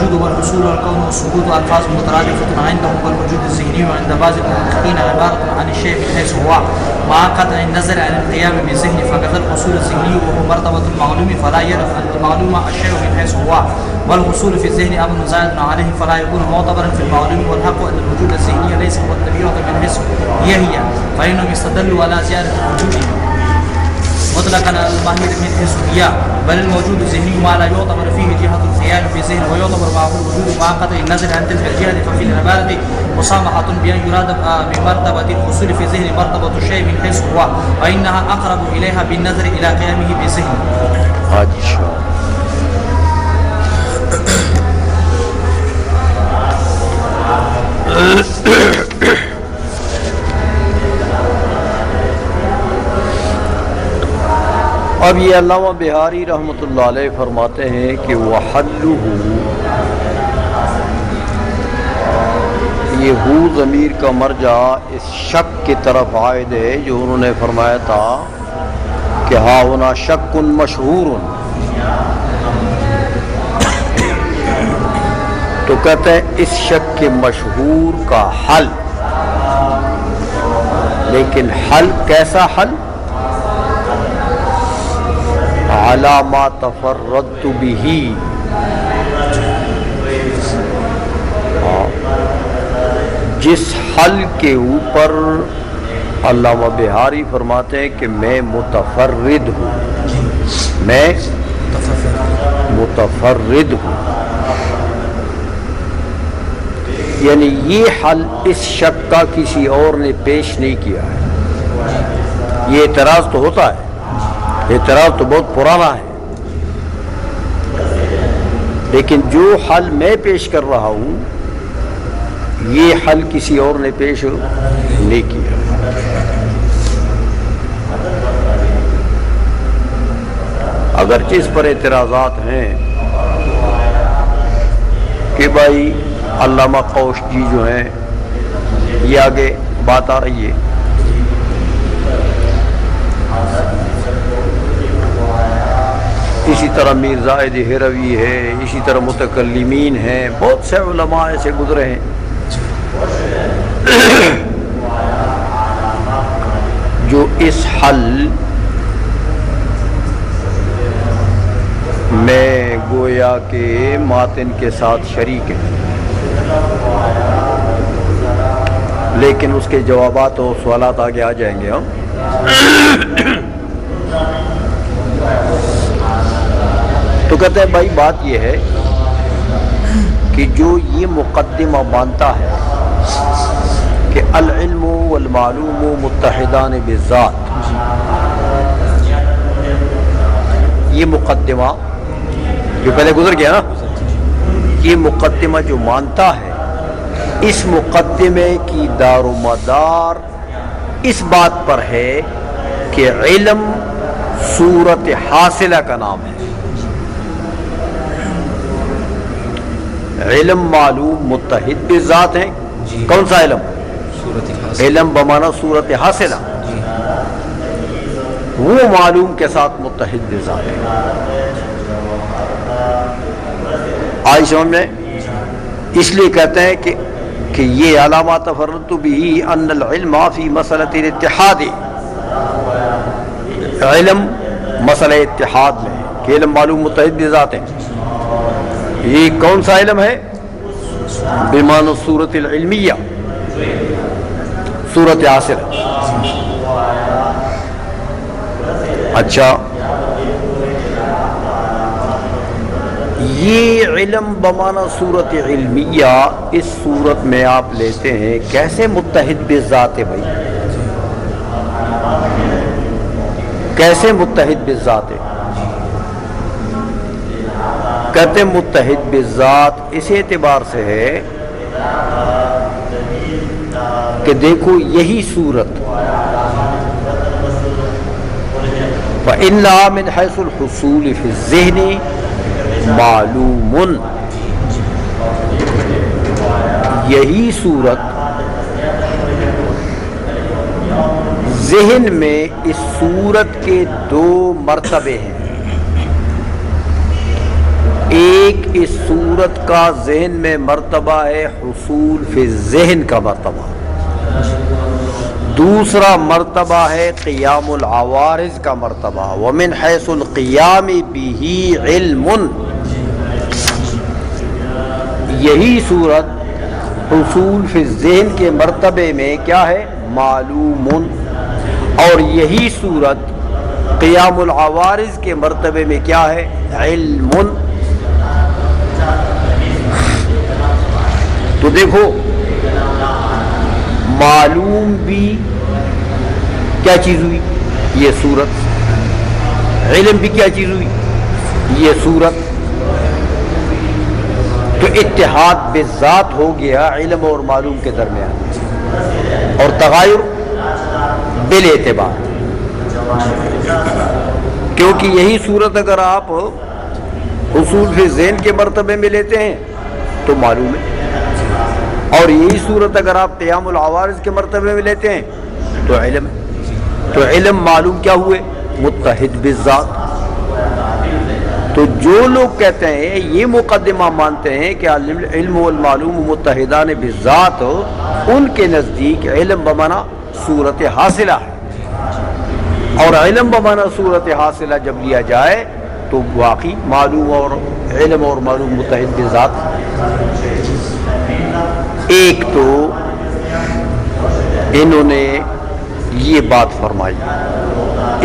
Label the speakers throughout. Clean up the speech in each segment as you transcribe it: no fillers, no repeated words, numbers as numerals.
Speaker 1: الوجود والحصول والكون والثبوت ألفاظ مترادفة عندهم، والوجود الذهني عند بعض المحققين عبارة عن الشيء من حيث هو مع قطع النظر عن القيام بالذهن، فكذا الحصول الذهني وهو مرتبة المعلوم فلا يعرف عن المعلوم الشيء من حيث هو، والحصول في الذهن أمر زائد عليه فلا يكون معتبرا في المعلوم، والحق أن الوجود الذهني ليس هو الطبيعة من حيث هي فإنهم استدلوا على زيادة الوجود مطلقا على الماهر من حيث هي، بل الموجود الذهني ما لا يعتبر فيه جهة الخيال في الذهن ويعتبر معه الوجود مع قطع النظر عن تلك الجهة، ففي العبارة مسامحة بأن يراد بمرتبة الحصول في الذهن مرتبة الشيء من حيث هو، وإنها أقرب إليها بالنظر إلى قيامه بالذهن.
Speaker 2: اب یہ علامہ بہاری رحمۃ اللہ علیہ فرماتے ہیں کہ وحلہ، یہ ہو ضمیر کا مرجع اس شک کی طرف عائد ہے جو انہوں نے فرمایا تھا کہ ہا ہونا شک مشہور، تو کہتے ہیں اس شک کے مشہور کا حل، لیکن حل کیسا حل؟ علی ما تفردت به، جس حل کے اوپر علامہ بہاری فرماتے ہیں کہ میں متفرد ہوں، میں متفرد ہوں، یعنی یہ حل اس شک کا کسی اور نے پیش نہیں کیا ہے۔ یہ اعتراض تو ہوتا ہے، اعتراض تو بہت پرانا ہے، لیکن جو حل میں پیش کر رہا ہوں یہ حل کسی اور نے پیش نہیں کیا۔ اگرچہ اس پر اعتراضات ہیں کہ بھائی علامہ قوش جی جو ہیں، یہ آگے بات آ رہی ہے، اسی طرح میر زائد ہروی ہے، اسی طرح متکلمین ہیں، بہت سے علماء ایسے گزرے ہیں جو اس حل میں گویا کے ماتن کے ساتھ شریک ہیں، لیکن اس کے جوابات اور سوالات آگے آ جائیں گے ہم۔ تو کہتے ہیں بھائی بات یہ ہے کہ جو یہ مقدمہ مانتا ہے کہ العلم والمعلوم متحدان بالذات، یہ مقدمہ جو پہلے گزر گیا نا، یہ مقدمہ جو مانتا ہے، اس مقدمے کی دار و مدار اس بات پر ہے کہ علم صورت حاصلہ کا نام ہے، علم معلوم متحد بالذات ہے۔ کون سا علم؟ علم بمانا صورت حاصلہ، وہ معلوم کے ساتھ متحد بالذات ہے۔ آج سمجھ میں؟ اس لیے کہتے ہیں کہ یہ علامات تفردت به ان العلم فی مسئلۃ الاتحاد، علم مسئلہ اتحاد میں کہ علم معلوم متحد بذات ہے۔ یہ کون سا علم ہے؟ بمعنی صورت العلمیہ، صورت حاصل۔ اچھا، یہ علم بمعنی صورت علمیہ اس صورت میں آپ لیتے ہیں کیسے متحد بالذات ہے بھائی؟ کیسے متحد بالذات ہے؟ کہتے متحد بالذات اس اعتبار سے ہے کہ دیکھو یہی صورت فَإِنَّهَا مِنْ حَيْثُ الْحُصُولِ فِي الذِّهْنِ معلوم، یہی صورت ذہن میں اس صورت کے دو مرتبے ہیں، ایک اس صورت کا ذہن میں مرتبہ ہے حصول فی الذہن کا مرتبہ، دوسرا مرتبہ ہے قیام العوارض کا مرتبہ، ومن حیث القیام بہ علم، یہی صورت حصول فی الذہن کے مرتبے میں کیا ہے؟ معلوم، اور یہی صورت قیام العوارض کے مرتبے میں کیا ہے؟ علم۔ تو دیکھو معلوم بھی کیا چیز ہوئی؟ یہ صورت، علم بھی کیا چیز ہوئی؟ یہ صورت۔ تو اتحاد بالذات ہو گیا علم اور معلوم کے درمیان، اور تغایر بالاعتبار، کیونکہ یہی صورت اگر آپ حصول فی ذہن کے مرتبے میں لیتے ہیں تو معلوم ہے، اور یہی صورت اگر آپ قیام العوارض کے مرتبے میں لیتے ہیں تو علم ہے۔ تو علم معلوم کیا ہوئے؟ متحد بالذات۔ تو جو لوگ کہتے ہیں، یہ مقدمہ مانتے ہیں کہ علم والمعلوم متحدان بالذات، ان کے نزدیک علم بمانا صورت حاصلہ ہے، اور علم بمانا صورت حاصلہ جب لیا جائے تو واقعی معلوم اور علم اور معلوم متحد بالذات۔ ایک تو انہوں نے یہ بات فرمائی،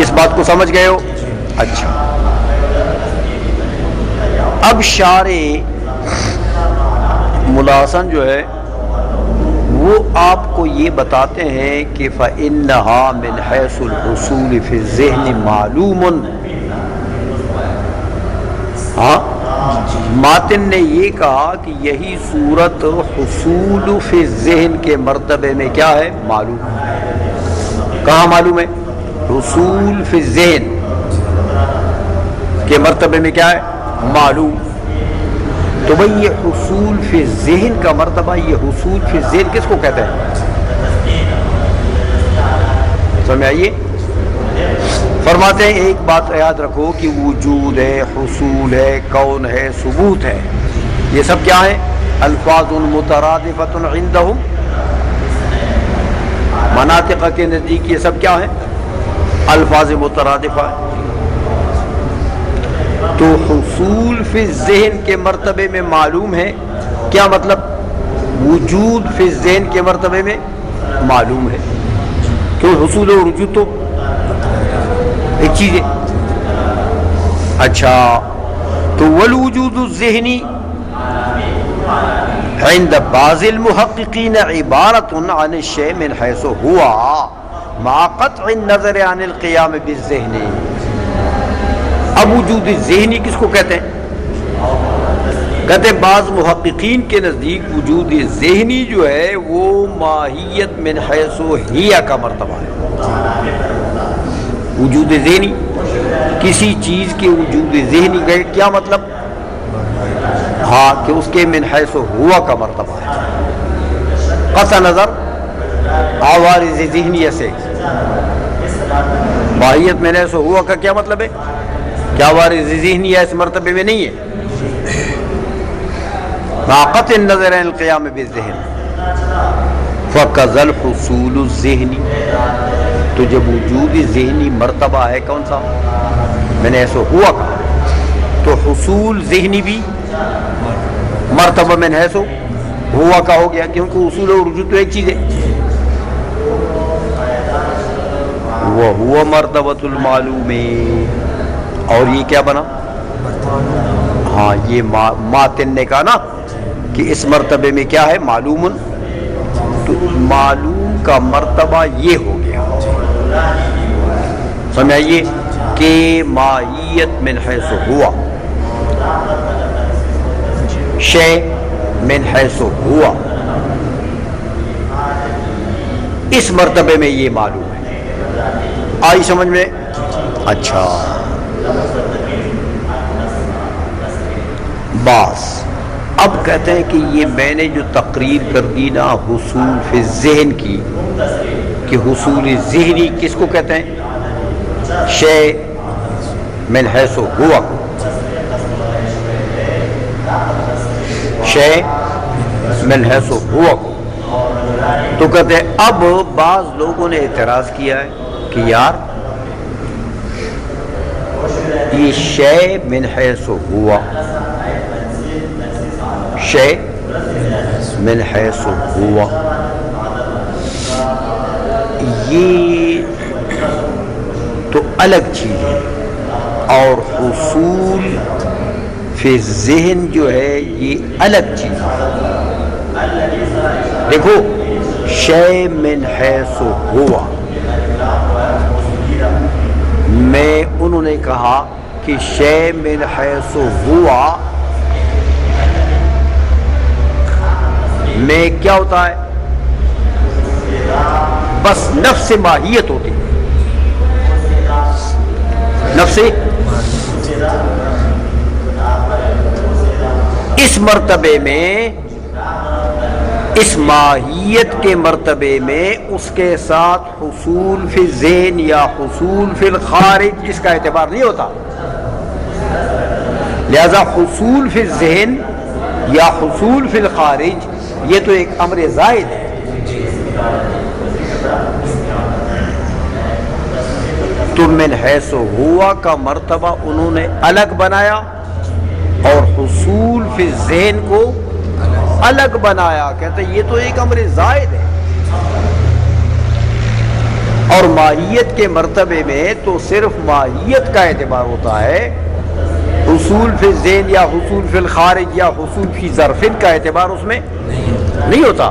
Speaker 2: اس بات کو سمجھ گئے ہو؟ اچھا، اب شارح ملاحسن جو ہے وہ آپ کو یہ بتاتے ہیں کہ فَإِنَّهَا مِنْ حَيْثُ الْحُصُولِ فِي الذِّهْنِ معلوم۔ ہاں، ماتن نے یہ کہا کہ یہی صورت حصول فی الذہن کے مرتبے میں کیا ہے؟ معلوم۔ کہاں معلوم ہے؟ حصول فی الذہن کے مرتبے میں کیا ہے؟ معلوم۔ تو بھئی یہ حصول فی الذہن کا مرتبہ، یہ حصول فی الذہن کس کو کہتے ہیں؟ سمجھ آئیے؟ فرماتے ہیں ایک بات یاد رکھو کہ وجود ہے، حصول ہے، کون ہے، ثبوت ہے، یہ سب کیا ہیں؟ الفاظ مترادفۃ عندہم، مناطق کے نزدیک یہ سب کیا ہیں؟ الفاظ مترادفہ۔ تو حصول فی الذہن کے مرتبے میں معلوم ہے، کیا مطلب؟ وجود فی الذہن کے مرتبے میں معلوم ہے، کیوں؟ حصول اور وجود تو ایک چیز ہے۔ اچھا، تو والوجود الذہنی عند بعض المحققین عبارت عن الشیء من حیث ہوا مع قطع النظر عن القیام بالذہن۔ اب وجود ذہنی کس کو کہتے ہیں؟ کہتے ہیں بعض محققین کے نزدیک وجود ذہنی جو ہے وہ ماہیت من حیث ہیا کا مرتبہ ہے۔ وجود ذہنی، کسی چیز کے وجود ذہنی کا کیا مطلب؟ ہاں، کہ اس کے من حیث ہوا کا مرتبہ ہے، قطع نظر عوارض ذہنیہ سے۔ ماہیت من حیث ہوا کا کیا مطلب ہے؟ کیا عوارض ذہنیہ اس مرتبے میں نہیں ہے؟ مع قطع النظر عن القیام بالذہن۔ فَكَذَا الْحُصُولُ الذِّهْنِ، تو جب وجود ذہنی مرتبہ ہے کون سا؟ میں نے ایسا ہوا کہا، تو حصول ذہنی بھی مرتبہ میں نے ایسا ہوا کا ہو گیا، کیونکہ حصول اور وجود تو ایک چیز ہے۔ وَهُوَ مَرْتَبَةُ الْمَعْلُومِ، اور یہ کیا بنا؟ ہاں، یہ ماتن نے کہا نا کہ اس مرتبے میں کیا ہے؟ معلوم۔ تو معلوم کا مرتبہ یہ ہو گیا، سمجھائیے کہ ماہیت من حیث ہوا، شے من حیث ہوا، اس مرتبے میں یہ معلوم ہے۔ آئی سمجھ میں؟ اچھا، بس اب کہتے ہیں کہ یہ میں نے جو تقریر کر دی نا حصول فی الذہن کی، کہ حصول ذہنی کس کو کہتے ہیں؟ شے من حیث ہوا کو، شے من حیث ہوا کو. تو کہتے ہیں اب بعض لوگوں نے اعتراض کیا ہے کہ یار یہ شے من حیث ہوا، شے من حیث ہوا، یہ تو الگ چیز ہے، اور حصول فی ذہن جو ہے یہ الگ چیز ہے. دیکھو شے من حیث ہوا میں انہوں نے کہا کہ شے من حیث ہوا میں کیا ہوتا ہے، بس نفس ماہیت ہوتی ہے، نفس اس مرتبے میں، اس ماہیت کے مرتبے میں اس کے ساتھ حصول فی ذہن یا حصول فی الخارج اس کا اعتبار نہیں ہوتا. لہذا حصول فی ذہن یا حصول فی الخارج یہ تو ایک امر زائد ہے. تو من حیث ہوا کا مرتبہ انہوں نے الگ بنایا اور حصول فی ذہن کو الگ بنایا. کہتے ہیں یہ تو ایک امر زائد ہے، اور ماہیت کے مرتبے میں تو صرف ماہیت کا اعتبار ہوتا ہے، حصول فی ذہن یا حصول فی الخارج یا حصول فی ظرف کا اعتبار اس میں نہیں ہوتا.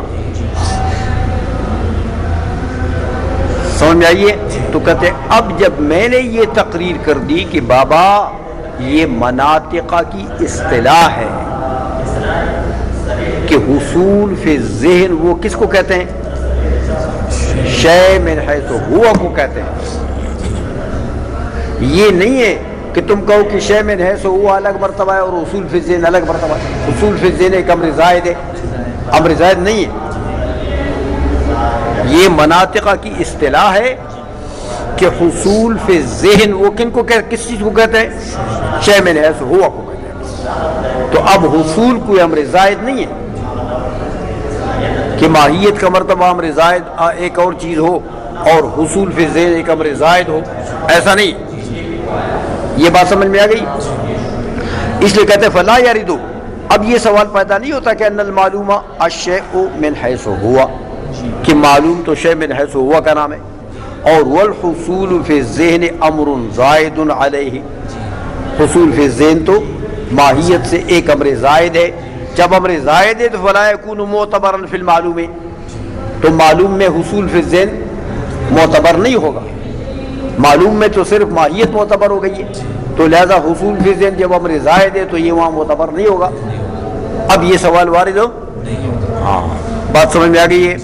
Speaker 2: سمجھ میں آئیے؟ تو کہتے ہیں اب جب میں نے یہ تقریر کر دی کہ بابا یہ مناطق کی اصطلاح ہے کہ حصول فی ذہن وہ کس کو کہتے ہیں، شے من حیث ہوا کو کہتے ہیں. یہ نہیں ہے کہ تم کہو کہ شے من حیث ہوا الگ مرتبہ ہے اور حصول فی ذہن الگ مرتبہ ہے. حصول فی ذہن ایک امر زائد ہے، امر زائد نہیں ہے. یہ مناطق کی اصطلاح ہے کہ حصول فی ذہن وہ کن کو کس چیز کو کہتے ہیں، شے من حیث ہوا کو کہتے ہیں. تو اب حصول کوئی امر زائد نہیں ہے کہ ماہیت کا مرتبہ امر زائد ایک اور چیز ہو اور حصول فی ذہن ایک امر زائد ہو، ایسا نہیں. یہ بات سمجھ میں آ گئی؟ اس لیے کہتے ہیں فلا یردو. اب یہ سوال پیدا نہیں ہوتا کہ ان المعلوم الشیء من حیث ہوا، کہ معلوم تو شیء من حیث ہوا کا نام ہے، اور والحصول فی الذہن امر زائد علیہ. حصول فی الذہن تو ماہیت سے ایک امر زائد ہے. جب امر زائد ہے تو فلا یکون معتبرا فی المعلوم، تو معلوم میں حصول فی الذہن معتبر نہیں ہوگا. معلوم میں تو صرف ماہیت معتبر ہو گئی ہے، تو لہذا حصول فی الذہن جب امر زائد ہے تو یہ وہاں معتبر نہیں ہوگا. اب یہ سوال وارد ہو؟ ہاں، بات سمجھ میں آ گئی ہے؟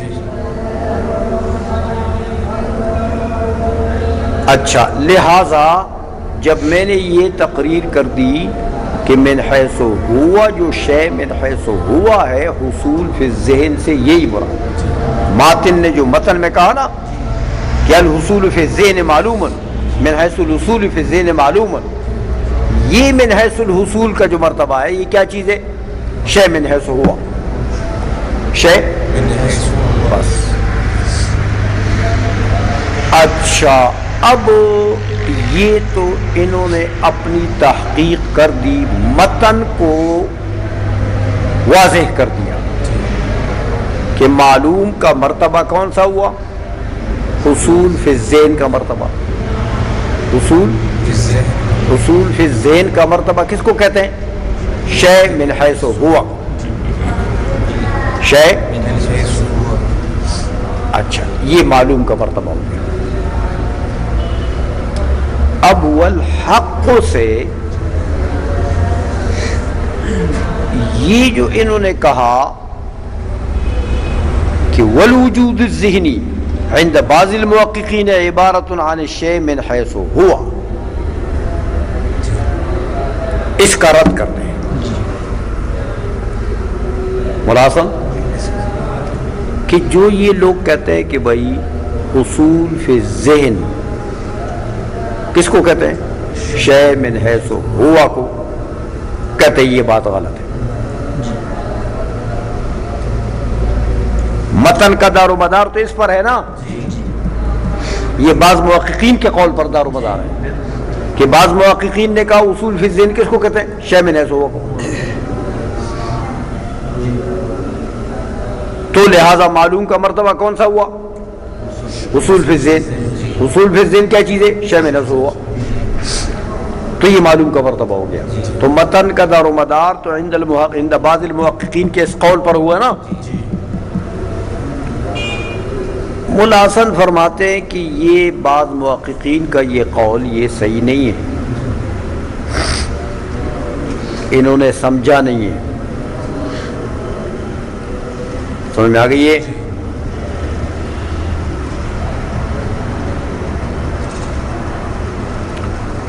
Speaker 2: اچھا، لہذا جب میں نے یہ تقریر کر دی کہ من حیث ہوا جو شے من حیث ہوا ہے حصول فی الذہن سے یہی مراد. ماتن نے جو متن میں کہا نا کہ الحصول فی الذہن معلوم من حیث الحصول فی الذہن معلوم، یہ من حیث الحصول کا جو مرتبہ ہے یہ کیا چیز ہے، شے من حیث ہوا، شے بس. اچھا، اب یہ تو انہوں نے اپنی تحقیق کر دی، متن کو واضح کر دیا کہ معلوم کا مرتبہ کون سا ہوا، حصول فی الذہن کا مرتبہ. حصول فی الذہن کا مرتبہ کس کو کہتے ہیں، شے من حیث ہوا، شے. اچھا، یہ معلوم کا مرتبہ ہو گیا. اب والحق سے یہ جو انہوں نے کہا کہ والوجود الذہنی عند بعض المحققین عبارت عن الشیء من حیث ہوا، اس کا رد کرتے ہیں. ملاسم کہ جو یہ لوگ کہتے ہیں کہ بھائی حصول فی الذہن کس کو کہتے ہیں، شے من حیث ہوا کو کہتے ہیں، یہ بات غلط ہے. متن کا دار و مدار تو اس پر ہے نا. یہ بعض محققین کے قول پر دار و مدار ہے کہ بعض محققین نے کہا اصول فی الذہن کس کو کہتے ہیں؟ شے من حیث ہوا کو. تو لہذا معلوم کا مرتبہ کون سا ہوا؟ اصول فی الذہن. اصول فی الذہن کیا چیز ہے؟ شے من حیث ہوا. تو یہ معلوم کا مرتبہ ہو گیا. تو متن کا دار و مدار تو عند بعض المحققین کے اس قول پر ہوا نا. مولا حسن فرماتے ہیں کہ یہ بعض محققین کا یہ قول یہ صحیح نہیں ہے، انہوں نے سمجھا نہیں ہے. سمجھ میں آ گئی ہے؟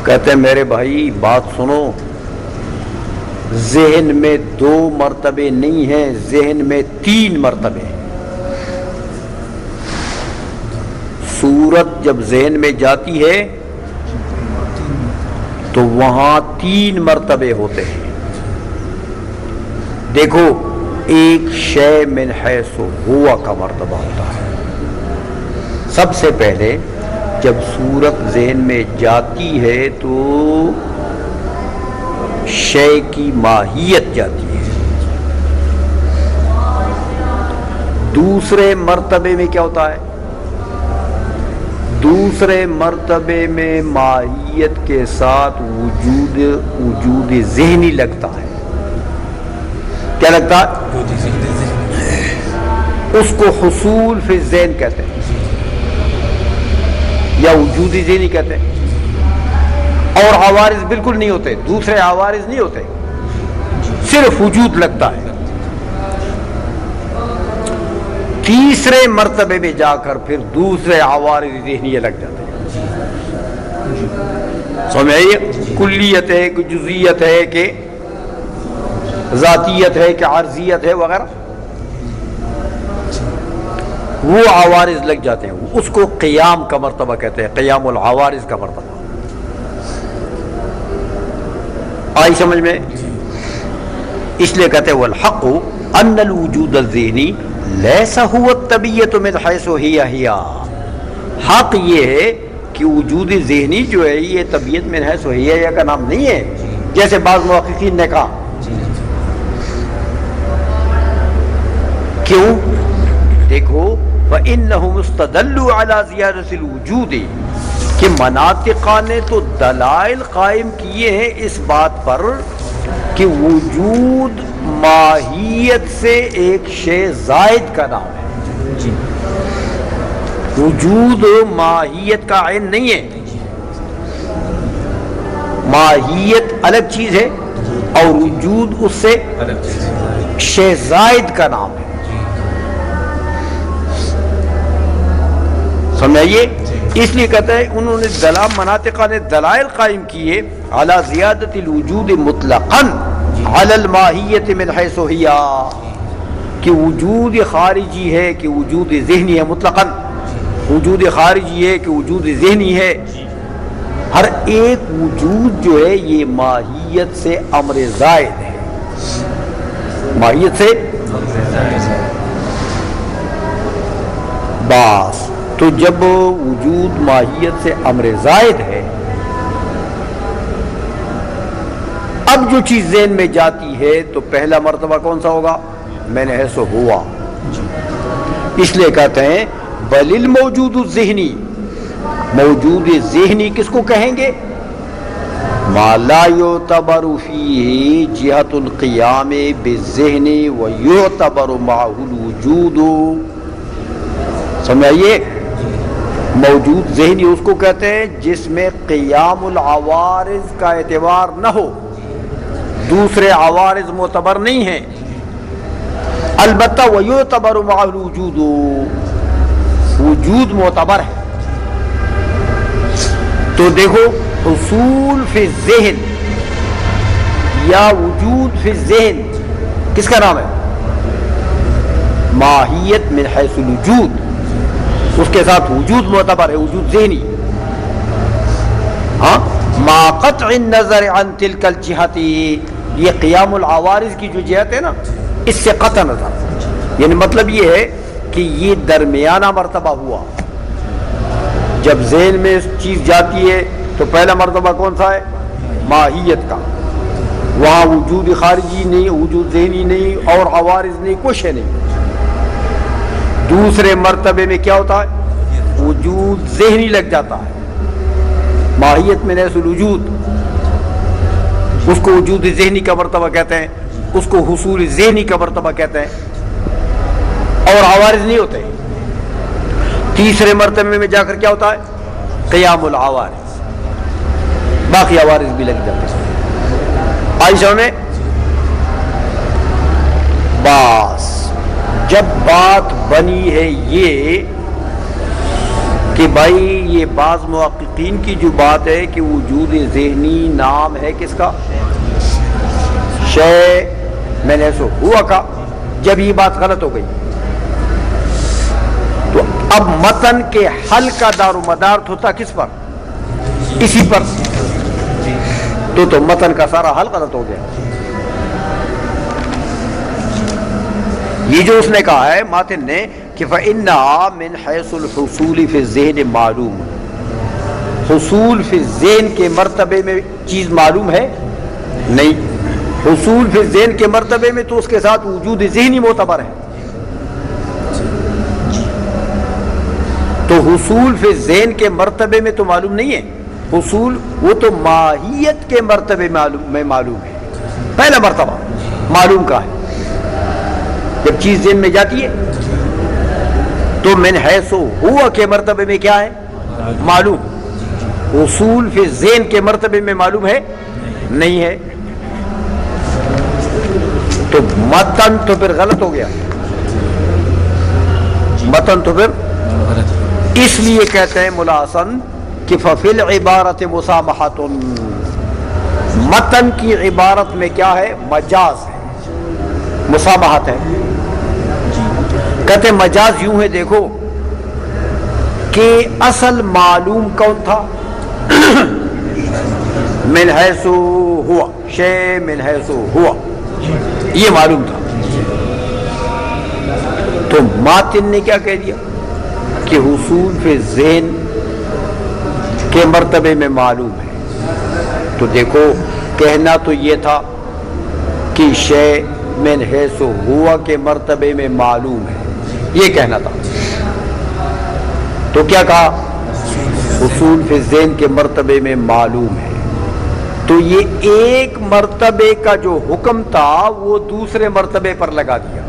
Speaker 2: کہتے ہیں میرے بھائی بات سنو، ذہن میں 2 مرتبے نہیں ہیں، ذہن میں 3 مرتبے ہیں. صورت جب ذہن میں جاتی ہے تو وہاں 3 مرتبے ہوتے ہیں. دیکھو، ایک شے من حیث ہوا کا مرتبہ ہوتا ہے. سب سے پہلے جب صورت ذہن میں جاتی ہے تو شے کی ماہیت جاتی ہے. دوسرے مرتبے میں کیا ہوتا ہے؟ دوسرے مرتبے میں ماہیت کے ساتھ وجود ذہنی لگتا ہے. کیا لگتا ہے؟ اس کو حصول فی الذہن کہتے ہیں یا وجود ذہنی کہتے ہیں. اور عوارض بالکل نہیں ہوتے، دوسرے عوارض نہیں ہوتے، صرف وجود لگتا ہے. تیسرے مرتبے میں جا کر پھر دوسرے عوارض ذہنیے لگ جاتے ہیں. سمجھ آئیے؟ کلیت ہے کہ جزئیت ہے کہ ذاتیت ہے کہ عارضیت ہے وغیرہ، وہ عوارض لگ جاتے ہیں. اس کو قیام کا مرتبہ کہتے ہیں، قیام العوارض کا مرتبہ. آئی سمجھ میں؟ اس لیے کہتے ہیں والحق ان الوجود الذہنی لیس هو الطبیعۃ من حیث ہی. حق یہ ہے کہ وجود ذہنی جو ہے یہ طبیعت من حیث ہی کا نام نہیں ہے، جیسے بعض محققین نے کہا. کیوں؟ دیکھو فإنهم استدلوا على زیادۃ الوجود کہ مناطقہ نے تو دلائل قائم کیے ہیں اس بات پر کہ وجود ماہیت سے ایک شے زائد کا نام ہے. وجود ماہیت کا عین نہیں ہے، ماہیت الگ چیز ہے اور وجود اس سے شے زائد کا نام ہے. سمجھائیے؟ اس لیے کہتے ہیں انہوں نے مناطقہ نے دلائل قائم کیے علی زیادت الوجود مطلقاً علی الماہیت من حیث ہی، کہ وجود خارجی ہے کہ وجود ذہنی ہے. مطلقاً وجود خارجی ہے کہ وجود ذہنی ہے. ہر ایک وجود جو ہے یہ ماہیت سے امر زائد ہے، ماہیت سے بس. تو جب وجود ماہیت سے امر زائد ہے، اب جو چیز ذہن میں جاتی ہے تو پہلا مرتبہ کون سا ہوگا؟ میں نے ایسا ہوا. اس لیے کہتے ہیں بل الموجود الذہنی، موجود ذہنی کس کو کہیں گے؟ ما لا یعتبر فیہ جہت القیام بالذہن ویعتبر معہ الوجود. سمجھائیے؟ موجود ذہنی اس کو کہتے ہیں جس میں قیام العوارض کا اعتبار نہ ہو، دوسرے عوارض معتبر نہیں ہیں. البتہ ویعتبر مع الوجود، وجود معتبر ہے. تو دیکھو حصول فی الذہن یا وجود فی الذہن کس کا نام ہے؟ ماہیت من حیث الوجود، اس کے ساتھ وجود معتبر ہے، وجود ذہنی. ہاں، ما قطع النظر عن تلک الجہت، یہ قیام العوارض کی جو جہت ہے نا، اس سے قطع نظر، یعنی مطلب یہ ہے کہ یہ درمیانہ مرتبہ ہوا. جب ذہن میں چیز جاتی ہے تو پہلا مرتبہ کون سا ہے؟ ماہیت کا. وہاں وجود خارجی نہیں، وجود ذہنی نہیں، اور عوارض نہیں، کچھ ہے نہیں. دوسرے مرتبے میں کیا ہوتا ہے؟ وجود ذہنی لگ جاتا ہے. ماہیت میں نیس الوجود، اس کو وجود ذہنی کا مرتبہ کہتے ہیں، اس کو حصول ذہنی کا مرتبہ کہتے ہیں، اور عوارض نہیں ہوتے. تیسرے مرتبے میں جا کر کیا ہوتا ہے؟ قیام العوارض، باقی عوارض بھی لگ جاتے ہیں. عائشہ میں بس جب بات بنی ہے یہ کہ بھائی یہ بعض محققین کی جو بات ہے کہ وجود ذہنی نام ہے کس کا؟ شے میں نے سو ہوا کا. جب یہ بات غلط ہو گئی تو اب متن کے حل کا دار و مدار ہوتا کس پر؟ اسی پر. تو متن کا سارا حل غلط ہو گیا. یہ جو اس نے کہا ہے ماتن نے کہ فَإِنَّهَا مِنْ حَيْثُ الْحُصُولِ فِي الذِّهْنِ معلوم، حصول فی الذہن کے مرتبے میں چیز معلوم ہے نہیں. حصول فی الذہن کے مرتبے میں تو اس کے ساتھ وجود ذہنی معتبر ہے. تو حصول فی الذہن کے مرتبے میں تو معلوم نہیں ہے. حصول وہ تو ماہیت کے مرتبے میں معلوم ہے. پہلا مرتبہ معلوم کا ہے. جب چیز ذہن میں جاتی ہے تو من حیث ہوا کے مرتبے میں کیا ہے؟ معلوم. حصول فی ذہن کے مرتبے میں معلوم ہے نہیں ہے. تو متن تو پھر غلط ہو گیا. متن تو پھر اس لیے کہتے ہیں ملا حسن کہ ففی العبارت مسامحۃ، متن کی عبارت میں کیا ہے؟ مجاز ہے، مسامحت ہے. کہتے مجاز یوں ہے، دیکھو کہ اصل معلوم کون تھا؟ من حیث ہوا، شے من حیث ہوا، یہ معلوم تھا. تو ماتن نے کیا کہہ دیا کہ حصول فی ذہن کے مرتبے میں معلوم ہے. تو دیکھو کہنا تو یہ تھا کہ شے من حیث ہوا کے مرتبے میں معلوم ہے، یہ کہنا تھا. تو کیا کہا؟ حصول فی ذہن کے مرتبے میں معلوم ہے. تو یہ ایک مرتبے کا جو حکم تھا وہ دوسرے مرتبے پر لگا دیا.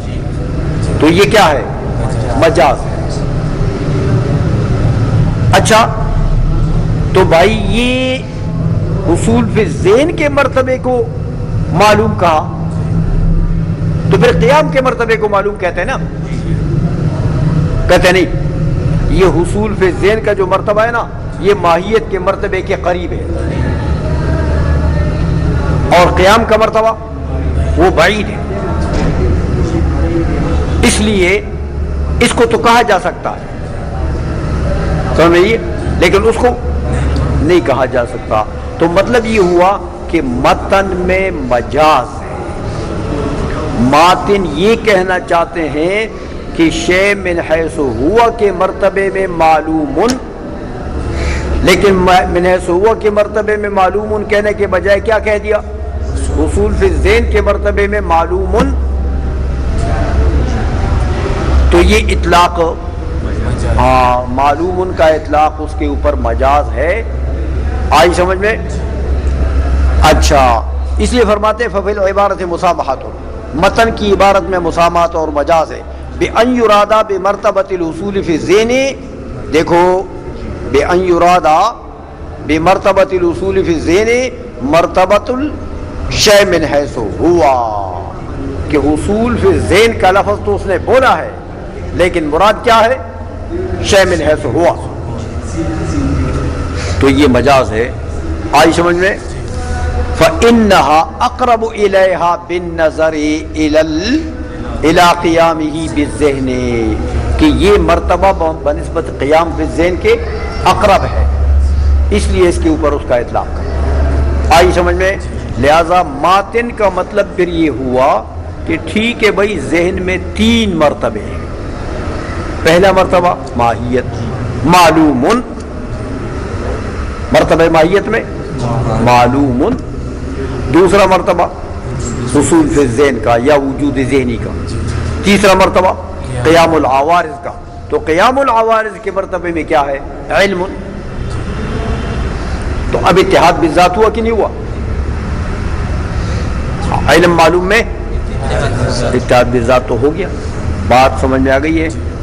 Speaker 2: تو یہ کیا ہے؟ مجاز ہے. اچھا تو بھائی یہ حصول فی ذہن کے مرتبے کو معلوم کہا تو پھر قیام کے مرتبے کو معلوم کہتے ہیں نا؟ کہتے نہیں، یہ حصول فی ذہن کا جو مرتبہ ہے نا یہ ماہیت کے مرتبے کے قریب ہے، اور قیام کا مرتبہ وہ بعید ہے. اس لیے اس کو تو کہا جا سکتا ہے، سمجھ میں یہ، لیکن اس کو نہیں کہا جا سکتا. تو مطلب یہ ہوا کہ متن میں مجاز ہے. ماتن یہ کہنا چاہتے ہیں کہ شے من حیث ہوا کے مرتبے میں معلوم، لیکن من حیث ہوا کے مرتبے میں معلوم کہنے کے بجائے کیا کہہ دیا؟ حصول فی ذہن کے مرتبے میں معلوم. تو یہ اطلاق، ہاں معلوم کا اطلاق اس کے اوپر مجاز ہے. آئی سمجھ میں؟ اچھا اس لیے فرماتے ہیں ففی العبارت مسامحۃ، متن کی عبارت میں مسامحت اور مجاز ہے. بأن یراد بمرتبۃ الحصول فی الذہن، دیکھو بأن یراد بمرتبۃ الحصول فی الذہن مرتبۃ الشیء من حیث ہوا، کہ حصول فی الذہن کا لفظ تو اس نے بولا ہے لیکن مراد کیا ہے؟ شیء من حیث ہوا. تو یہ مجاز ہے. آئی سمجھ میں؟ فإنها اقرب الیہا بالنظر الی قیامہ بالذہن، کہ یہ مرتبہ بنسبت قیام بالذہن کے اقرب ہے، اس لیے اس کے اوپر اس کا اطلاق ہے. آئی سمجھ میں؟ لہذا ماتن کا مطلب پھر یہ ہوا کہ ٹھیک ہے بھائی ذہن میں 3 مرتبے ہیں، پہلا مرتبہ ماہیت معلوم، مرتبہ ماہیت میں معلوم، دوسرا مرتبہ حصول فی الذہن کا یا وجود ذہنی کا، تیسرا مرتبہ قیام العوارض کا. تو قیام العوارض کے مرتبے میں کیا ہے؟ علم. تو اب اتحاد بالذات ہوا کہ نہیں ہوا؟ علم معلوم میں اتحاد بالذات تو ہو گیا. بات سمجھ میں آ گئی ہے؟